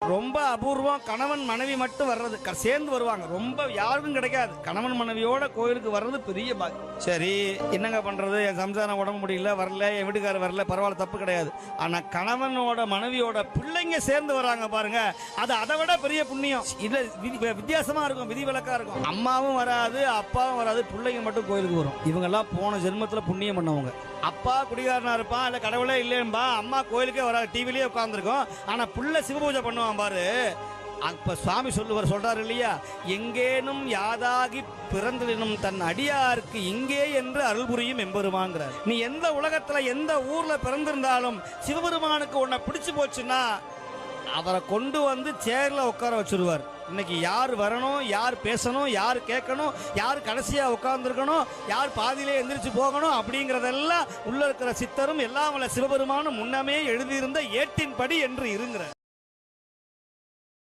ரொம்ப அபூர்வம். கணவன் மனைவி மட்டும் வர்றது, சேர்ந்து வருவாங்க. ரொம்ப யாருக்கும் கிடைக்காது. கணவன் மனைவியோட கோயிலுக்கு வர்றது பெரிய பாக்கியம். சரி, என்னங்க பண்றது? என் சம்சாரம் உடம்பு முடியல, வரல, என் வீட்டுக்காரர் வரல, பரவாயில்ல, தப்பு கிடையாது. ஆனா கணவனோட மனைவியோட பிள்ளைங்க சேர்ந்து வராங்க பாருங்க, அது அதை விட பெரிய புண்ணியம். இதுல வித்தியாசமா இருக்கும், விதிவிலக்கா இருக்கும். அம்மாவும் வராது, அப்பாவும் வராது, பிள்ளைங்க மட்டும் கோயிலுக்கு வரும். இவங்க எல்லாம் போன ஜென்மத்துல புண்ணியம் பண்ணவங்க. அப்பா குடிகாரனா இருப்பான், இல்ல கடவுளே இல்லைன்பா, அம்மா கோயிலுக்கே வராது, டிவிலேயே உட்காந்துருக்கோம். ஆனா புள்ள சிவபூஜை பண்ணுவான் பாரு. அப்ப சுவாமி சொல்றாரு இல்லையா, எங்கேனும் யாதாகி பிறந்தினும் தன் அடியாருக்கு இங்கே என்று அருள் புரியும் எம்பெருமான்கிறார். நீ எந்த உலகத்துல எந்த ஊர்ல பிறந்திருந்தாலும் சிவபெருமானுக்கு உன்னை பிடிச்சு போச்சுன்னா அவரை கொண்டு வந்து சேர்ல உட்கார வச்சிருவார். இன்னைக்கு யார் வரணும், யார் பேசணும், யார் கேட்கணும், யார் கடைசியா உட்கார்ந்துருக்கணும், யார் பாதியிலே எந்திரிச்சு போகணும் அப்படிங்கறதெல்லாம் உள்ள இருக்கிற சித்தரும் எல்லாம் சிவபெருமானும் முன்னமே எழுதியிருந்த ஏட்டின்படி என்று இருங்கிற